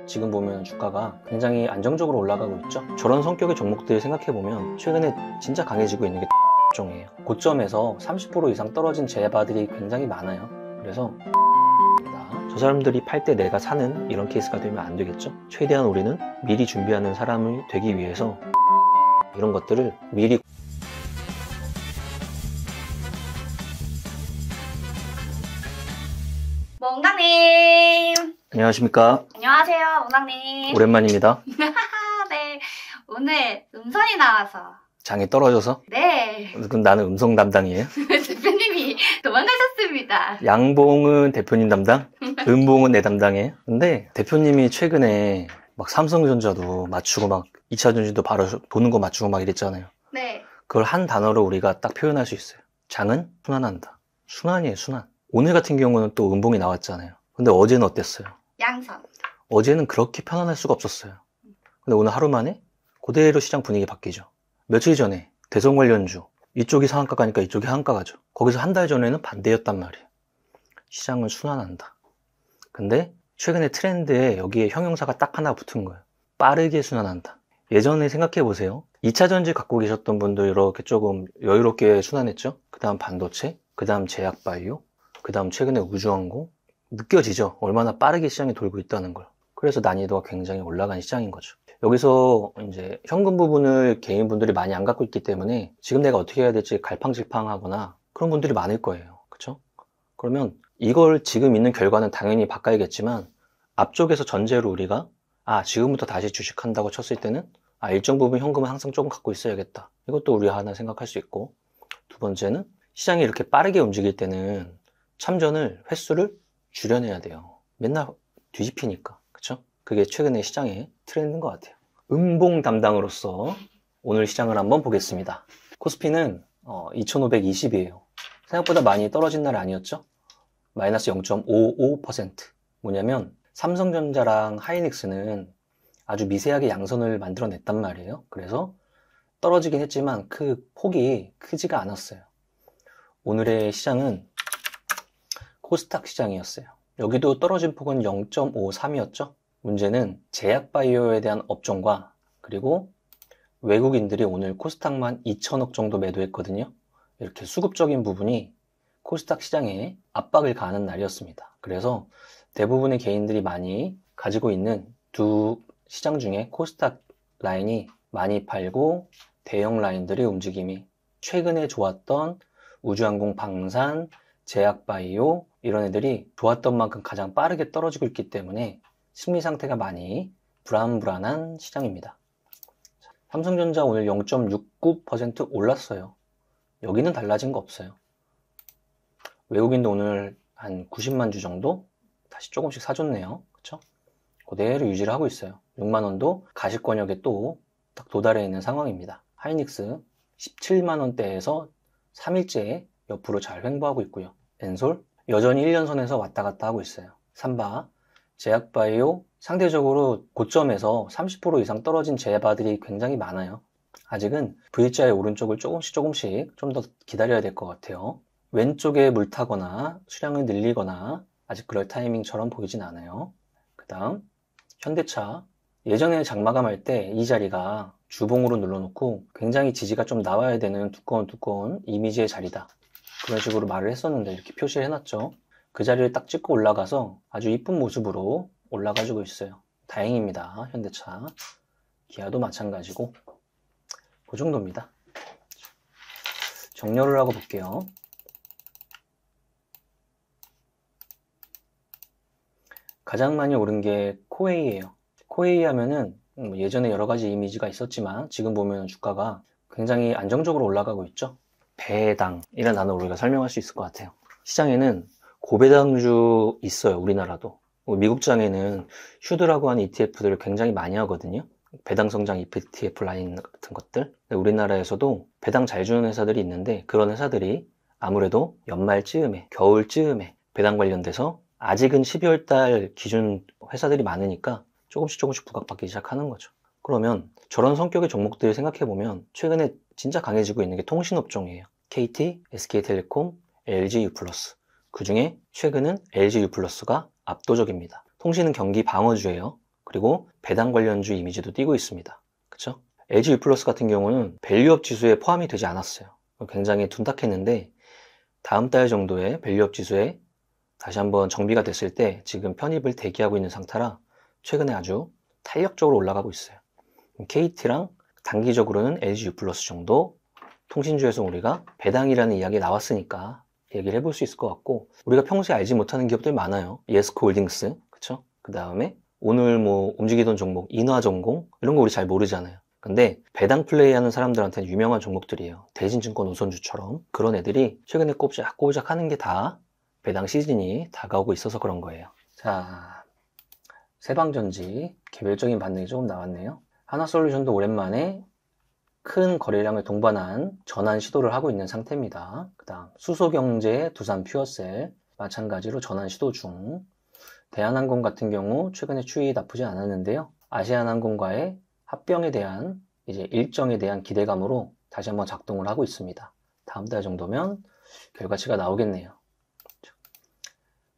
지금 보면 주가가 굉장히 안정적으로 올라가고 있죠. 저런 성격의 종목들 생각해보면 최근에 진짜 강해지고 있는 게 종이에요. 고점에서 30% 이상 떨어진 제바들이 굉장히 많아요. 그래서 저 사람들이 팔 때 내가 사는 이런 케이스가 되면 안 되겠죠. 최대한 우리는 미리 준비하는 사람이 되기 위해서 이런 것들을 미리 몽당님! 안녕하십니까. 안녕하세요, 몽당님. 오랜만입니다. 네, 오늘 음선이 나와서. 장이 떨어져서? 네. 그럼 나는 음성 담당이에요. 대표님이 도망가셨습니다. 양봉은 대표님 담당, 음봉은 내 담당이에요. 근데 대표님이 최근에 막 삼성전자도 맞추고 막 2차 전지도 바로 도는 거 맞추고 막 이랬잖아요. 네. 그걸 한 단어로 우리가 딱 표현할 수 있어요. 장은 순환한다. 순환이에요, 순환. 오늘 같은 경우는 또 음봉이 나왔잖아요. 근데 어제는 어땠어요? 양선. 어제는 그렇게 편안할 수가 없었어요. 근데 오늘 하루 만에 그대로 시장 분위기 바뀌죠. 며칠 전에 대선 관련주 이쪽이 상한가 가니까 이쪽이 하한가 가죠. 거기서 한 달 전에는 반대였단 말이에요. 시장은 순환한다. 근데 최근에 트렌드에 여기에 형용사가 딱 하나 붙은 거예요. 빠르게 순환한다. 예전에 생각해 보세요. 2차 전지 갖고 계셨던 분들 이렇게 조금 여유롭게 순환했죠. 그 다음 반도체, 그 다음 제약바이오, 그 다음 최근에 우주항공. 느껴지죠? 얼마나 빠르게 시장이 돌고 있다는 걸. 그래서 난이도가 굉장히 올라간 시장인 거죠. 여기서 이제 현금 부분을 개인분들이 많이 안 갖고 있기 때문에 지금 내가 어떻게 해야 될지 갈팡질팡하거나 그런 분들이 많을 거예요. 그렇죠? 그러면 이걸 지금 있는 결과는 당연히 바꿔야겠지만 앞쪽에서 전제로 우리가 지금부터 다시 주식한다고 쳤을 때는 일정 부분 현금은 항상 조금 갖고 있어야겠다. 이것도 우리 하나 생각할 수 있고, 두 번째는 시장이 이렇게 빠르게 움직일 때는 참전을 횟수를 줄여내야 돼요. 맨날 뒤집히니까. 그쵸? 그게 최근에 시장의 트렌드인 것 같아요. 음봉 담당으로서 오늘 시장을 한번 보겠습니다. 코스피는 2520이에요. 생각보다 많이 떨어진 날 아니었죠? 마이너스 0.55%. 뭐냐면 삼성전자랑 하이닉스는 아주 미세하게 양선을 만들어냈단 말이에요. 그래서 떨어지긴 했지만 그 폭이 크지가 않았어요. 오늘의 시장은 코스닥 시장이었어요. 여기도 떨어진 폭은 0.53이었죠. 문제는 제약바이오에 대한 업종과 그리고 외국인들이 오늘 코스닥만 2천억 정도 매도했거든요. 이렇게 수급적인 부분이 코스닥 시장에 압박을 가하는 날이었습니다. 그래서 대부분의 개인들이 많이 가지고 있는 두 시장 중에 코스닥 라인이 많이 팔고 대형 라인들의 움직임이 최근에 좋았던 우주항공, 방산, 제약바이오 이런 애들이 좋았던 만큼 가장 빠르게 떨어지고 있기 때문에 심리 상태가 많이 불안불안한 시장입니다. 삼성전자 오늘 0.69% 올랐어요. 여기는 달라진 거 없어요. 외국인도 오늘 한 90만 주 정도 다시 조금씩 사줬네요. 그쵸? 그대로 유지를 하고 있어요. 6만 원도 가시권역에 또 딱 도달해 있는 상황입니다. 하이닉스 17만 원대에서 3일째 옆으로 잘 횡보하고 있고요. 엔솔 여전히 1년선에서 왔다 갔다 하고 있어요. 삼바, 제약바이오 상대적으로 고점에서 30% 이상 떨어진 제바들이 굉장히 많아요. 아직은 V자의 오른쪽을 조금씩 좀 더 기다려야 될 것 같아요. 왼쪽에 물타거나 수량을 늘리거나 아직 그럴 타이밍처럼 보이진 않아요. 그 다음 현대차 예전에 장마감할 때 이 자리가 주봉으로 눌러놓고 굉장히 지지가 좀 나와야 되는 두꺼운 이미지의 자리다. 그런 식으로 말을 했었는데 이렇게 표시를 해놨죠. 그 자리를 딱 찍고 올라가서 아주 이쁜 모습으로 올라가지고 있어요. 다행입니다. 현대차. 기아도 마찬가지고 그 정도입니다. 정렬을 하고 볼게요. 가장 많이 오른 게 코웨이예요. 코웨이 하면은 예전에 여러 가지 이미지가 있었지만 지금 보면 주가가 굉장히 안정적으로 올라가고 있죠. 배당이라는 단어로 우리가 설명할 수 있을 것 같아요. 시장에는 고배당주 있어요. 우리나라도. 미국장에는 휴드라고 하는 ETF들을 굉장히 많이 하거든요. 배당 성장 ETF 라인 같은 것들. 우리나라에서도 배당 잘 주는 회사들이 있는데 그런 회사들이 아무래도 연말쯤에 겨울쯤에 배당 관련돼서 아직은 12월 달 기준 회사들이 많으니까 조금씩 부각받기 시작하는 거죠. 그러면 저런 성격의 종목들 생각해보면 최근에 진짜 강해지고 있는 게 통신업종이에요. KT, SK텔레콤, LGU+. 그 중에 최근은 LGU+가 압도적입니다. 통신은 경기 방어주예요. 그리고 배당 관련주 이미지도 띄고 있습니다. 그쵸? LG U+ 같은 경우는 밸류업 지수에 포함이 되지 않았어요. 굉장히 둔탁했는데 다음 달 정도에 밸류업 지수에 다시 한번 정비가 됐을 때 지금 편입을 대기하고 있는 상태라 최근에 아주 탄력적으로 올라가고 있어요. KT랑 단기적으로는 LG U+ 정도, 통신주에서 우리가 배당이라는 이야기 나왔으니까 얘기를 해볼 수 있을 것 같고, 우리가 평소에 알지 못하는 기업들 많아요. 예스코 홀딩스, 그쵸? 그 다음에 오늘 뭐 움직이던 종목 인화전공 이런 거 우리 잘 모르잖아요. 근데 배당 플레이하는 사람들한테는 유명한 종목들이에요. 대신증권 우선주처럼. 그런 애들이 최근에 꼬작꼬작 하는 게 다 배당 시즌이 다가오고 있어서 그런 거예요. 자, 세방전지 개별적인 반응이 조금 나왔네요. 하나솔루션도 오랜만에 큰 거래량을 동반한 전환 시도를 하고 있는 상태입니다. 그 다음 수소경제, 두산퓨어셀 마찬가지로 전환 시도 중. 대한항공 같은 경우 최근에 추이 나쁘지 않았는데요. 아시아나항공과의 합병에 대한 이제 일정에 대한 기대감으로 다시 한번 작동을 하고 있습니다. 다음 달 정도면 결과치가 나오겠네요.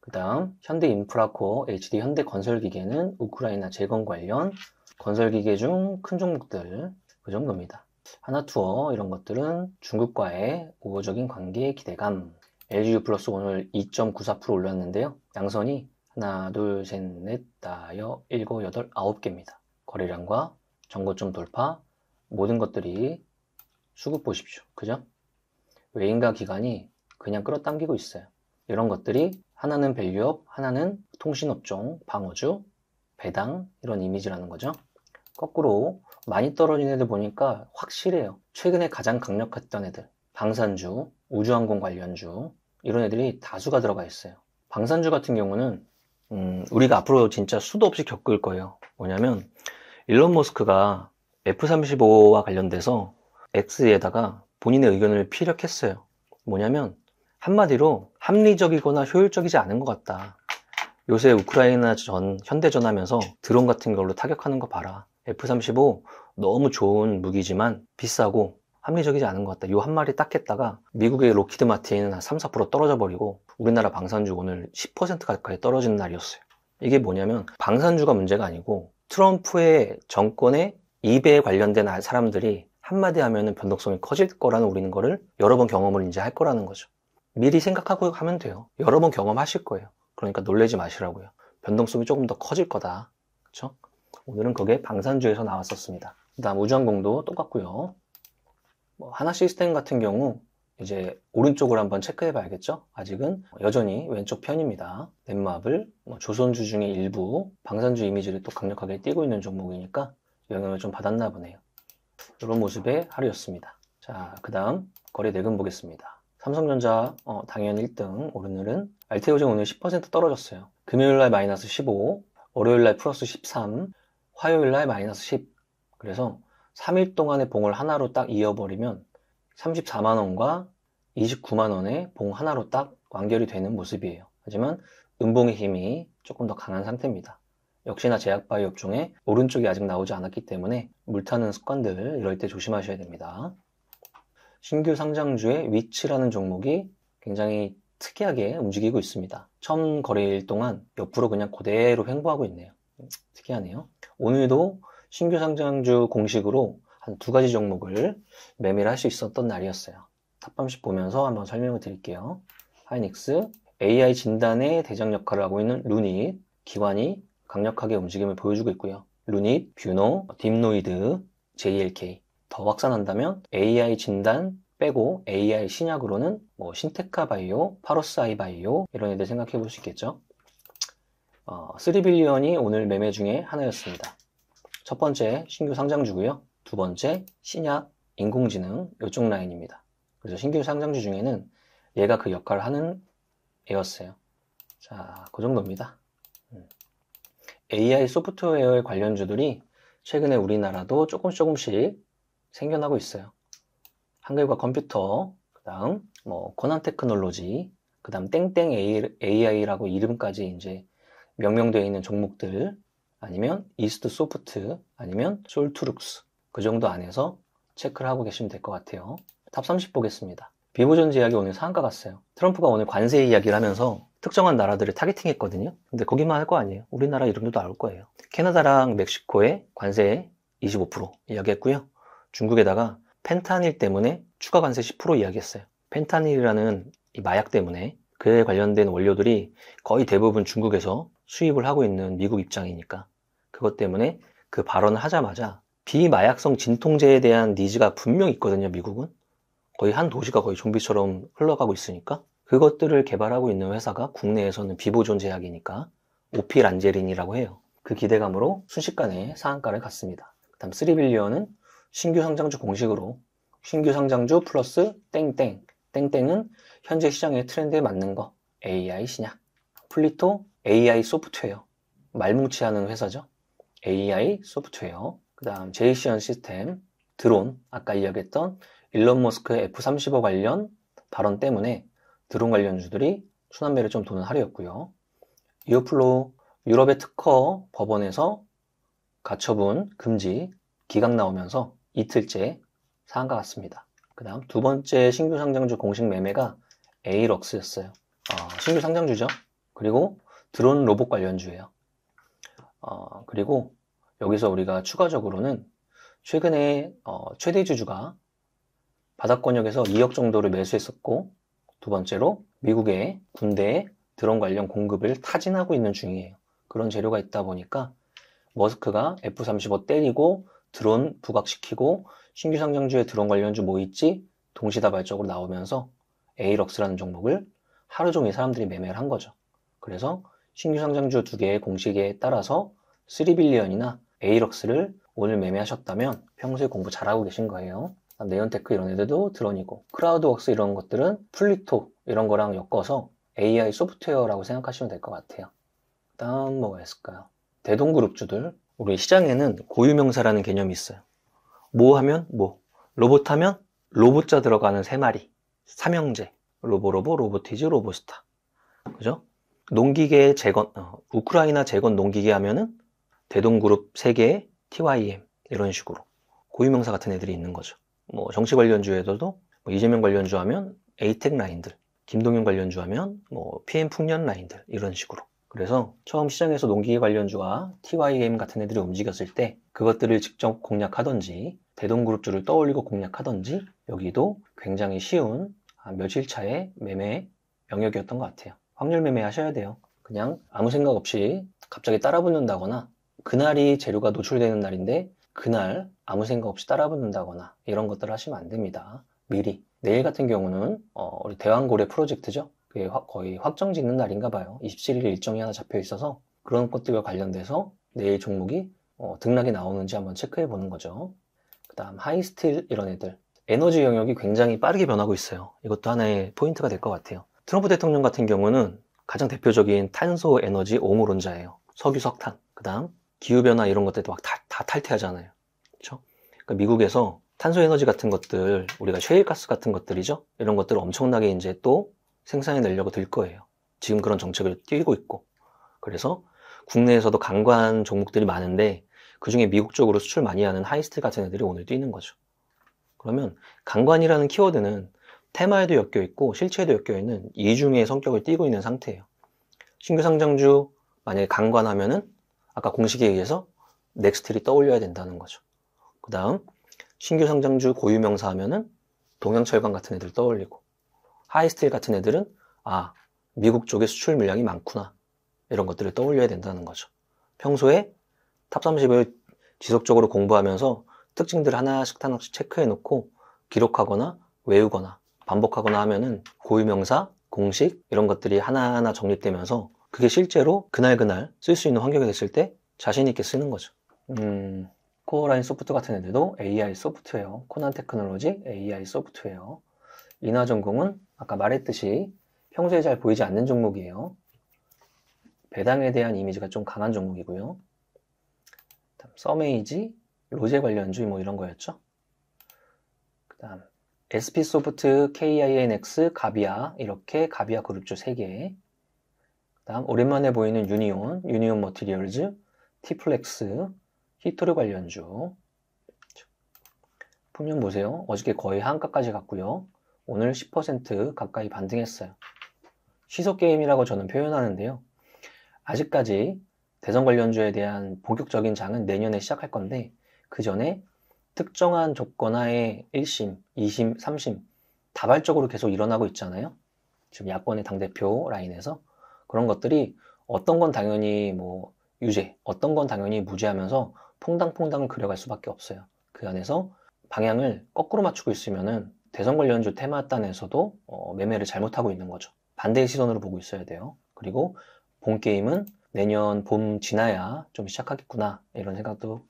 그 다음 현대인프라코어, HD 현대건설기계는 우크라이나 재건 관련 건설기계 중 큰 종목들 그 정도입니다. 하나투어 이런 것들은 중국과의 우호적인 관계의 기대감. LG U+ 오늘 2.94% 올랐는데요. 양선이 하나, 둘, 셋, 넷, 다섯, 일곱, 여덟, 9개입니다. 거래량과 전고점 돌파 모든 것들이 수급 보십시오. 그죠? 외인과 기관이 그냥 끌어당기고 있어요. 이런 것들이 하나는 밸류업, 하나는 통신업종, 방어주, 배당 이런 이미지라는 거죠. 거꾸로 많이 떨어진 애들 보니까 확실해요. 최근에 가장 강력했던 애들, 방산주, 우주항공 관련주 이런 애들이 다수가 들어가 있어요. 방산주 같은 경우는 우리가 앞으로 진짜 수도 없이 겪을 거예요. 뭐냐면 일론 머스크가 F-35와 관련돼서 X에다가 본인의 의견을 피력했어요. 뭐냐면 한마디로 합리적이거나 효율적이지 않은 것 같다. 요새 우크라이나 현대전 하면서 드론 같은 걸로 타격하는 거 봐라. F-35 너무 좋은 무기지만 비싸고 합리적이지 않은 것 같다. 요 한 마리 딱 했다가 미국의 로키드 마틴은 한 3, 4% 떨어져 버리고 우리나라 방산주 오늘 10% 가까이 떨어지는 날이었어요. 이게 뭐냐면 방산주가 문제가 아니고 트럼프의 정권의 입에 관련된 사람들이 한마디 하면은 변동성이 커질 거라는 우리는 거를 여러 번 경험을 이제 할 거라는 거죠. 미리 생각하고 하면 돼요. 여러 번 경험하실 거예요. 그러니까 놀라지 마시라고요. 변동성이 조금 더 커질 거다. 그렇죠? 오늘은 그게 방산주에서 나왔었습니다. 그 다음 우주항공도 똑같고요. 하나 시스템 같은 경우 이제 오른쪽으로 한번 체크해 봐야겠죠? 아직은 여전히 왼쪽 편입니다. 넷마블, 조선주 중에 일부 방산주 이미지를 또 강력하게 띄고 있는 종목이니까 영향을 좀 받았나 보네요. 이런 모습의 하루였습니다. 자, 그 다음 거래 대금 보겠습니다. 삼성전자 당연 1등. 오늘은 알테오젠 오늘 10% 떨어졌어요. 금요일날 마이너스 15, 월요일날 플러스 13, 화요일날 마이너스 10. 그래서 3일 동안의 봉을 하나로 딱 이어버리면 34만원과 29만원의 봉 하나로 딱 완결이 되는 모습이에요. 하지만 음봉의 힘이 조금 더 강한 상태입니다. 역시나 제약바이오 업종에 오른쪽이 아직 나오지 않았기 때문에 물타는 습관들 이럴 때 조심하셔야 됩니다. 신규 상장주의 위치라는 종목이 굉장히 특이하게 움직이고 있습니다. 처음 거래일 동안 옆으로 그냥 그대로 횡보하고 있네요. 특이하네요. 오늘도 신규 상장주 공식으로 한 2가지 종목을 매매를 할 수 있었던 날이었어요. 탑밤식 보면서 한번 설명을 드릴게요. 하이닉스, AI 진단의 대장 역할을 하고 있는 루닛, 기관이 강력하게 움직임을 보여주고 있고요. 루닛, 뷰노, 딥노이드, JLK. 더 확산한다면 AI 진단 빼고 AI 신약으로는 신테카 바이오, 파로스 아이 바이오 이런 애들 생각해 볼 수 있겠죠. 3빌리언이 오늘 매매 중에 하나였습니다. 첫 번째 신규 상장주고요. 두 번째 신약, 인공지능 이쪽 라인입니다. 그래서 신규 상장주 중에는 얘가 그 역할을 하는 애였어요. 자, 그 정도입니다. AI 소프트웨어의 관련주들이 최근에 우리나라도 조금씩 생겨나고 있어요. 한글과 컴퓨터, 그 다음 코난 테크놀로지, 그 다음 땡땡 AI라고 이름까지 이제 명명되어 있는 종목들, 아니면 이스트 소프트, 아니면 솔트룩스 그 정도 안에서 체크를 하고 계시면 될 것 같아요. 탑 30 보겠습니다. 비보전지 이야기 오늘 상한가 갔어요. 트럼프가 오늘 관세 이야기를 하면서 특정한 나라들을 타겟팅했거든요. 근데 거기만 할 거 아니에요. 우리나라 이름도 나올 거예요. 캐나다랑 멕시코에 관세 25% 이야기했고요. 중국에다가 펜타닐 때문에 추가 관세 10% 이야기했어요. 펜타닐이라는 이 마약 때문에 그에 관련된 원료들이 거의 대부분 중국에서 수입을 하고 있는 미국 입장이니까 그것 때문에 그 발언을 하자마자 비마약성 진통제에 대한 니즈가 분명히 있거든요. 미국은 거의 한 도시가 거의 좀비처럼 흘러가고 있으니까 그것들을 개발하고 있는 회사가 국내에서는 비보존 제약이니까 오피란제린이라고 해요. 그 기대감으로 순식간에 상한가를 갔습니다. 그 다음 3빌리언은 신규 상장주 공식으로 신규 상장주 플러스 땡땡 땡땡은 현재 시장의 트렌드에 맞는 거 AI 신약 플리토 AI 소프트웨어 말뭉치하는 회사죠. AI 소프트웨어 그 다음 제이시언 시스템 드론 아까 이야기했던 일론 머스크 F-35 관련 발언 때문에 드론 관련주들이 순환매를 좀 도는 하루였고요. 이어플로 유럽의 특허 법원에서 가처분 금지 기각 나오면서 이틀째 상한가 갔습니다. 그 다음 두 번째 신규 상장주 공식 매매가 에이럭스였어요. 신규 상장주죠. 그리고 드론 로봇 관련주예요. 그리고 여기서 우리가 추가적으로는 최근에 최대 주주가 바닥권역에서 2억 정도를 매수했었고 두 번째로 미국의 군대에 드론 관련 공급을 타진하고 있는 중이에요. 그런 재료가 있다 보니까 머스크가 F-35 때리고 드론 부각시키고 신규 상장주에 드론 관련주 뭐 있지? 동시다발적으로 나오면서 에이럭스라는 종목을 하루 종일 사람들이 매매를 한 거죠. 그래서 신규 상장주 두 개의 공식에 따라서 3빌리언이나 에이럭스를 오늘 매매하셨다면 평소에 공부 잘하고 계신 거예요. 네온테크 이런 애들도 드론이고 크라우드웍스 이런 것들은 플리토 이런 거랑 엮어서 AI 소프트웨어라고 생각하시면 될 것 같아요. 다음 뭐가 있을까요? 대동그룹주들 우리 시장에는 고유명사라는 개념이 있어요. 뭐 하면 뭐 로봇 하면 로봇자 들어가는 세 마리 삼형제 로보로보 로보티즈 로보스타 그죠? 농기계 재건 우크라이나 재건 농기계 하면은 대동그룹 3개의 TYM 이런 식으로 고유명사 같은 애들이 있는 거죠. 뭐 정치 관련주에서도 뭐 이재명 관련주 하면 에이텍 라인들, 김동연 관련주 하면 뭐 PM 풍년 라인들 이런 식으로. 그래서 처음 시장에서 농기계 관련주와 TYM 같은 애들이 움직였을 때 그것들을 직접 공략하던지 대동그룹주를 떠올리고 공략하던지 여기도 굉장히 쉬운 며칠 차의 매매 영역이었던 것 같아요. 확률 매매 하셔야 돼요. 그냥 아무 생각 없이 갑자기 따라붙는다거나 그날이 재료가 노출되는 날인데 그날 아무 생각 없이 따라붙는다거나 이런 것들을 하시면 안 됩니다. 미리. 내일 같은 경우는 우리 대왕고래 프로젝트죠. 그게 거의 확정 짓는 날인가 봐요. 27일 일정이 하나 잡혀 있어서 그런 것들과 관련돼서 내일 종목이 등락이 나오는지 한번 체크해 보는 거죠. 그 다음 하이스틸 이런 애들. 에너지 영역이 굉장히 빠르게 변하고 있어요. 이것도 하나의 포인트가 될 것 같아요. 트럼프 대통령 같은 경우는 가장 대표적인 탄소 에너지 옹호론자예요. 석유, 석탄. 그 다음 기후변화 이런 것들도 막 다 탈퇴하잖아요. 그렇죠? 그러니까 미국에서 탄소 에너지 같은 것들, 우리가 셰일가스 같은 것들이죠. 이런 것들을 엄청나게 이제 또 생산해내려고 들 거예요. 지금 그런 정책을 띄고 있고. 그래서 국내에서도 강관 종목들이 많은데 그 중에 미국 쪽으로 수출 많이 하는 하이스틸 같은 애들이 오늘 뛰는 거죠. 그러면 강관이라는 키워드는 테마에도 엮여 있고 실체에도 엮여 있는 이중의 성격을 띠고 있는 상태예요. 신규 상장주 만약에 강관하면은 아까 공식에 의해서 넥스틸이 떠올려야 된다는 거죠. 그 다음 신규 상장주 고유명사 하면은 동양철강 같은 애들 떠올리고 하이스틸 같은 애들은 미국 쪽에 수출 물량이 많구나 이런 것들을 떠올려야 된다는 거죠. 평소에 탑30을 지속적으로 공부하면서 특징들 하나씩 체크해 놓고 기록하거나 외우거나 반복하거나 하면은 고유명사, 공식 이런 것들이 하나하나 정립되면서 그게 실제로 그날 쓸 수 있는 환경이 됐을 때 자신 있게 쓰는 거죠. 코어라인 소프트 같은 애들도 AI 소프트웨어, 코난 테크놀로지 AI 소프트웨어. 인하전공은 아까 말했듯이 평소에 잘 보이지 않는 종목이에요. 배당에 대한 이미지가 좀 강한 종목이고요. 서메이지, 로제 관련주 뭐 이런 거였죠. 그 다음 SP소프트, KINX, 가비아 이렇게 가비아 그룹주 3개. 그 다음 오랜만에 보이는 유니온 머티리얼즈, 티플렉스, 히토르 관련주. 풍년 보세요. 어저께 거의 한가까지 갔고요. 오늘 10% 가까이 반등했어요. 시소게임이라고 저는 표현하는데요. 아직까지 대선 관련주에 대한 본격적인 장은 내년에 시작할 건데 그 전에 특정한 조건 하에 1심, 2심, 3심 다발적으로 계속 일어나고 있잖아요. 지금 야권의 당대표 라인에서 그런 것들이 어떤 건 당연히 뭐 유죄, 어떤 건 당연히 무죄하면서 퐁당퐁당을 그려갈 수밖에 없어요. 그 안에서 방향을 거꾸로 맞추고 있으면은 대선 관련주 테마단에서도 매매를 잘못하고 있는 거죠. 반대의 시선으로 보고 있어야 돼요. 그리고 본 게임은 내년 봄 지나야 좀 시작하겠구나 이런 생각도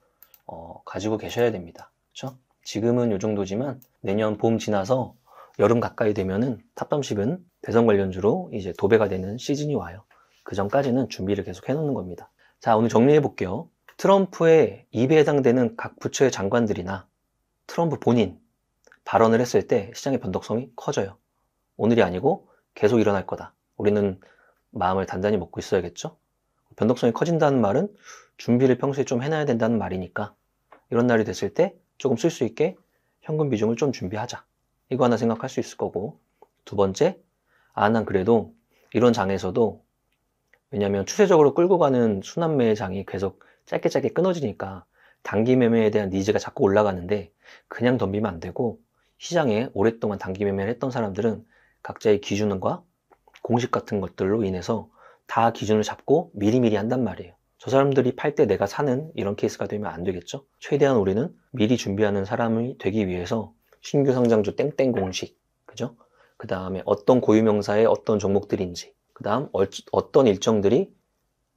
가지고 계셔야 됩니다. 그렇죠? 지금은 이 정도지만 내년 봄 지나서 여름 가까이 되면은 탑덤십은 대선 관련주로 이제 도배가 되는 시즌이 와요. 그 전까지는 준비를 계속 해놓는 겁니다. 자, 오늘 정리해 볼게요. 트럼프의 입에 해당되는 각 부처의 장관들이나 트럼프 본인 발언을 했을 때 시장의 변동성이 커져요. 오늘이 아니고 계속 일어날 거다. 우리는 마음을 단단히 먹고 있어야겠죠? 변동성이 커진다는 말은 준비를 평소에 좀 해놔야 된다는 말이니까 이런 날이 됐을 때 조금 쓸 수 있게 현금 비중을 좀 준비하자. 이거 하나 생각할 수 있을 거고, 두 번째, 난 그래도 이런 장에서도 왜냐하면 추세적으로 끌고 가는 순환매의 장이 계속 짧게 끊어지니까 단기 매매에 대한 니즈가 자꾸 올라가는데 그냥 덤비면 안 되고 시장에 오랫동안 단기 매매를 했던 사람들은 각자의 기준과 공식 같은 것들로 인해서 다 기준을 잡고 미리미리 한단 말이에요. 저 사람들이 팔 때 내가 사는 이런 케이스가 되면 안 되겠죠? 최대한 우리는 미리 준비하는 사람이 되기 위해서 신규 상장주 땡땡 공식, 그죠? 그 다음에 어떤 고유명사의 어떤 종목들인지, 그 다음 어떤 일정들이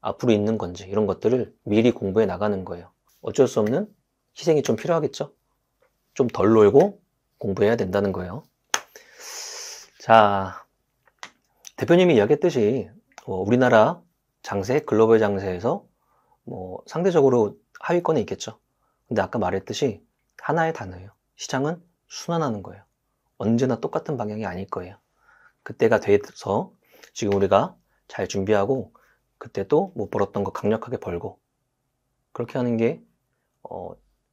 앞으로 있는 건지 이런 것들을 미리 공부해 나가는 거예요. 어쩔 수 없는 희생이 좀 필요하겠죠? 좀 덜 놀고 공부해야 된다는 거예요. 자, 대표님이 이야기했듯이 우리나라 장세, 글로벌 장세에서 상대적으로 하위권에 있겠죠. 근데 아까 말했듯이 하나의 단어예요. 시장은 순환하는 거예요. 언제나 똑같은 방향이 아닐 거예요. 그때가 돼서 지금 우리가 잘 준비하고 그때 또 못 벌었던 거 강력하게 벌고 그렇게 하는 게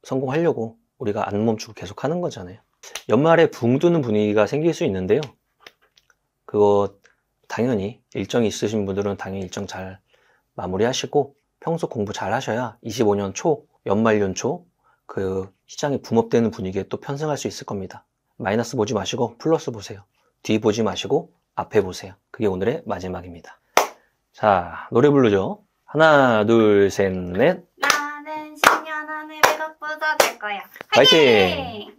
성공하려고 우리가 안 멈추고 계속 하는 거잖아요. 연말에 붕 뜨는 분위기가 생길 수 있는데요. 그거 당연히 일정이 있으신 분들은 당연히 일정 잘 마무리하시고 평소 공부 잘 하셔야 25년 초, 연말 연초 그 시장이 붐업되는 분위기에 또 편승할 수 있을 겁니다. 마이너스 보지 마시고 플러스 보세요. 뒤 보지 마시고 앞에 보세요. 그게 오늘의 마지막입니다. 자, 노래 부르죠. 하나, 둘, 셋, 넷. 나는 10년 안에 100억 부자 될 거야. 화이팅! 화이팅!